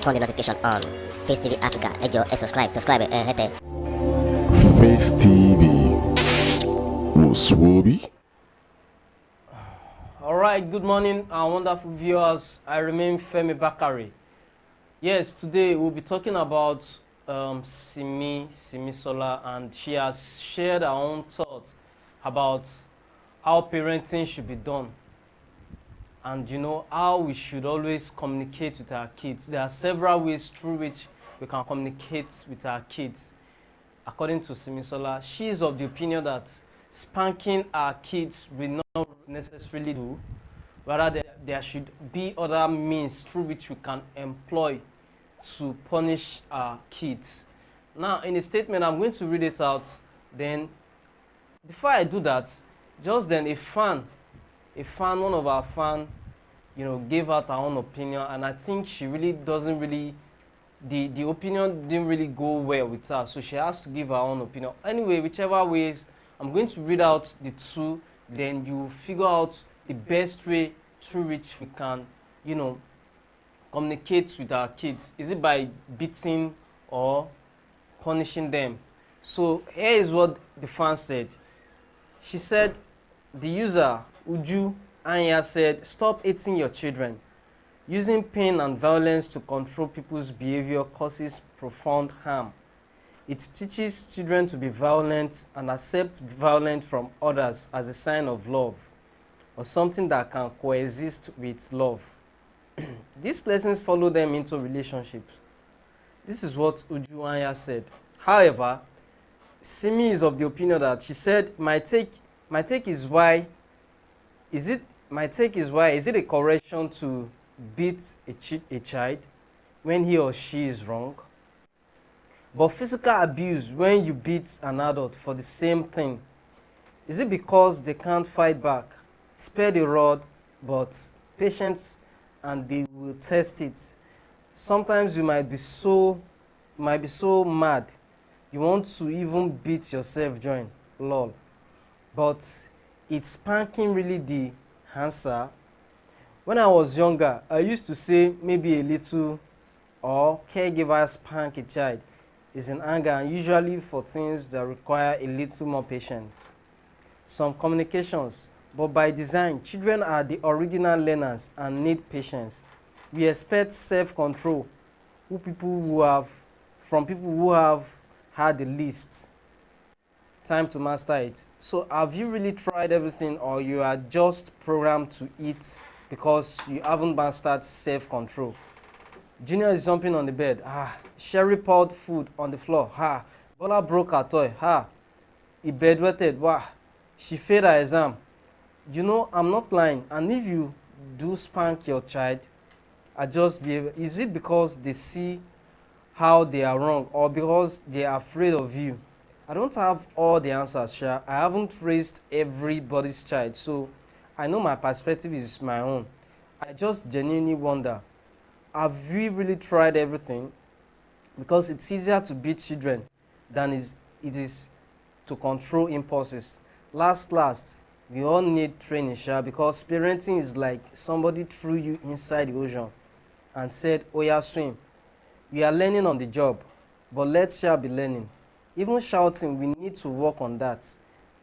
turn the notification on. Facetv Africa, ẹ jọ̀ọ́, subscribe, hete. Face TV was Swoby. Alright, good morning, our wonderful viewers. I remain Femi Bakari. Yes, today we'll be talking about Simi Sola, and she has shared her own thoughts about how parenting should be done. And you know, how we should always communicate with our kids. There are several ways through which we can communicate with our kids. According to Simi Sola, she is of the opinion that spanking our kids will not necessarily do. Rather, there should be other means through which we can employ to punish our kids. Now, in a statement, I'm going to read it out. Then, before I do that, just then one of our fans, gave out her own opinion, and I think she really doesn't really, the opinion didn't really go well with her, so she has to give her own opinion. Anyway, whichever ways, I'm going to read out the two, then you figure out the best way through which we can, communicate with our kids. Is it by beating or punishing them? So here is what the fan said. She said, the user, Uju Anya, said, stop hitting your children. Using pain and violence to control people's behavior causes profound harm. It teaches children to be violent and accept violence from others as a sign of love, or something that can coexist with love. These lessons follow them into relationships. This is what Uju Anya said. However, Simi is of the opinion that she said, my take is why, is it a correction to beat a child when he or she is wrong? But physical abuse, when you beat an adult for the same thing, is it because they can't fight back? Spare the rod, but patience, and they will test it. Sometimes you might be so mad, you want to even beat yourself join, lol. But it's spanking really the answer? When I was younger, I used to say maybe a little, or caregiver spank a child is in anger, and usually for things that require a little more patience. Some communications, but by design, children are the original learners and need patience. We expect self-control from people who have had the least time to master it. So have you really tried everything, or you are just programmed to eat because you haven't mastered self-control? Junior is jumping on the bed. Sherry poured food on the floor. Bola broke her toy. He bedwetted. She failed her exam. I'm not lying. And if you do spank your child, is it because they see how they are wrong, or because they are afraid of you? I don't have all the answers, Sha. I haven't raised everybody's child, so I know my perspective is my own. I just genuinely wonder, have we really tried everything? Because it's easier to beat children than it is to control impulses. Last, we all need training, Sha, because parenting is like somebody threw you inside the ocean and said, oh yeah, swim. We are learning on the job, but let's be learning. Even shouting, we need to work on that.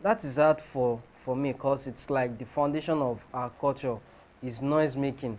That is hard for me, because it's like the foundation of our culture is noise making.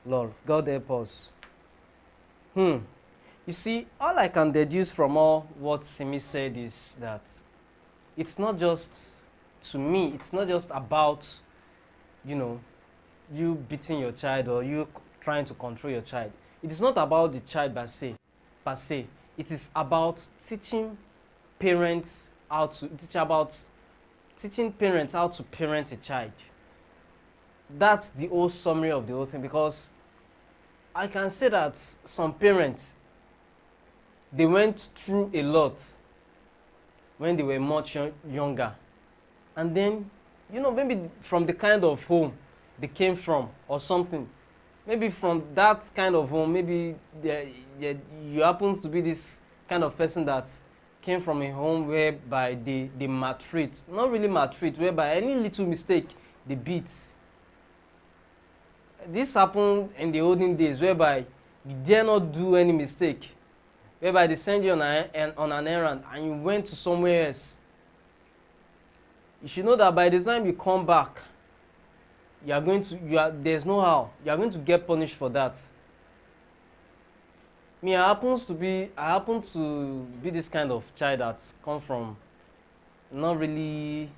Lord, God help us. You see, all I can deduce from all what Simi said is that it's not just, to me, it's not just about, you beating your child or you trying to control your child. It is not about the child per se. It is about teaching parents how to parent a child. That's the whole summary of the whole thing, because I can say that some parents, they went through a lot when they were much younger, and then maybe from the kind of home they came from or something, maybe from that kind of home, maybe you happen to be this kind of person that came from a home whereby they maltreat, not really maltreat, whereby any little mistake they beat. This happened in the olden days, whereby You dare not do any mistake whereby they send you on an errand and you went to somewhere else. You should know that by the time you come back, there's no how. You are going to get punished for that. Me, I happen to be this kind of child that's come from not really,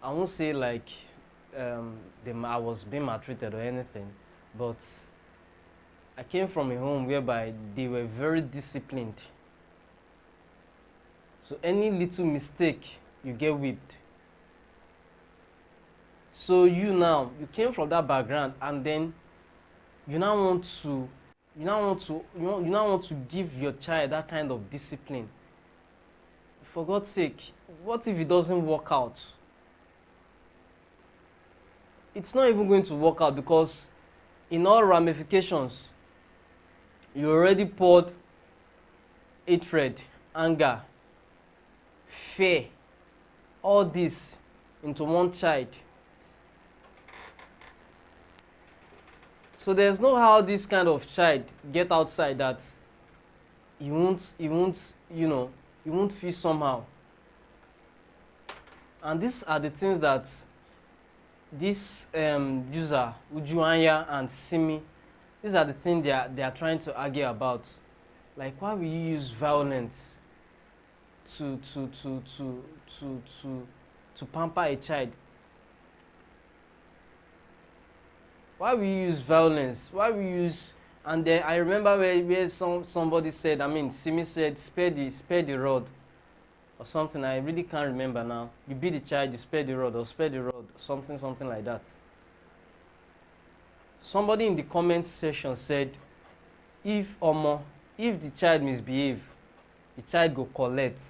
I won't say like I was being maltreated or anything, but I came from a home whereby they were very disciplined. So any little mistake, you get whipped. So you came from that background, and then you now want to give your child that kind of discipline. For God's sake, what if it doesn't work out? It's not even going to work out, because in all ramifications, you already poured hatred, anger, fear, all this into one child. So there's no how this kind of child get outside that he won't feel somehow. And these are the things that this user, Ujuanya and Simi, these are the things they are trying to argue about. Like, why will you use violence to pamper a child? Why we use violence? Why we use? And then I remember where somebody said, Simi said, spare the rod, or something. I really can't remember now. You beat the child, you spare the rod, or spare the rod, something like that. Somebody in the comment section said, if the child misbehave, the child go collect.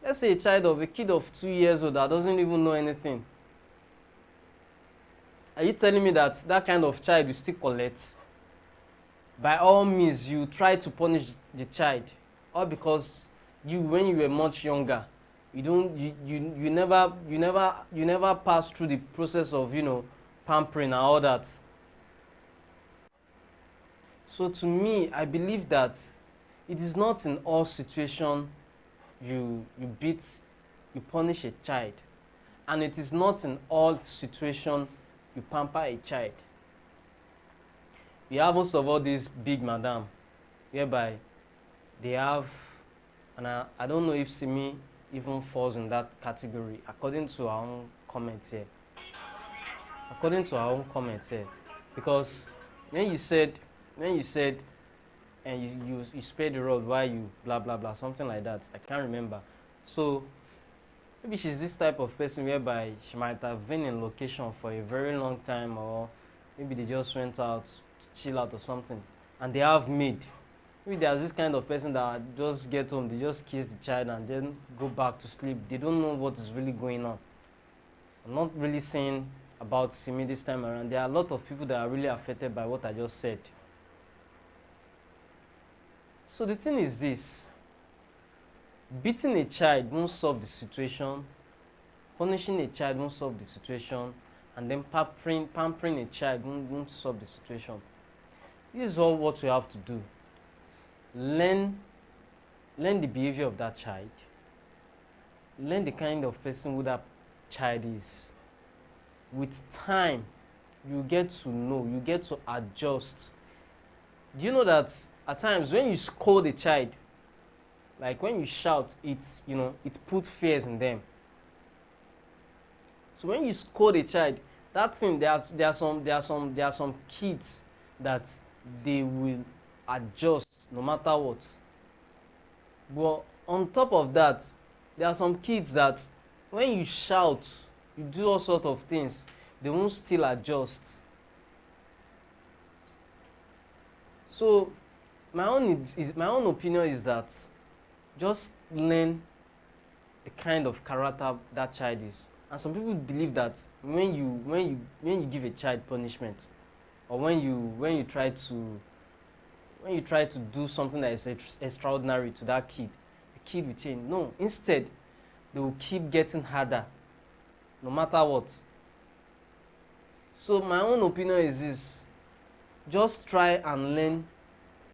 Let's say a kid of 2 years old that doesn't even know anything. Are you telling me that kind of child will still collect? By all means, you try to punish the child, all because when you were much younger, you never passed through the process of pampering and all that. So to me, I believe that it is not in all situations you punish a child, and it is not in all situations you pamper a child. We have most of all these big madam, whereby they have, and I don't know if Simi even falls in that category, according to our own comments here. Because when you said, and you spared the rod while you blah blah blah, something like that, I can't remember. So maybe she's this type of person whereby she might have been in location for a very long time, or maybe they just went out to chill out or something, and they have maid. Maybe there's this kind of person that just get home, they just kiss the child and then go back to sleep. They don't know what is really going on. I'm not really saying about Simi this time around. There are a lot of people that are really affected by what I just said. So the thing is this: beating a child won't solve the situation, punishing a child won't solve the situation, and then pampering a child won't solve the situation. This is all what you have to do. Learn the behavior of that child. Learn the kind of person who that child is. With time, you get to know, you get to adjust. Do you know that at times when you scold a child, like when you shout, it puts fears in them. So when you scold a child, that thing, there are some kids that they will adjust no matter what. But on top of that, there are some kids that when you shout, you do all sorts of things, they won't still adjust. So my own opinion is that just learn the kind of character that child is. And some people believe that when you give a child punishment, or when you try to do something that is extraordinary to that kid, the kid will change. No, instead, they will keep getting harder, no matter what. So my own opinion is this: just try and learn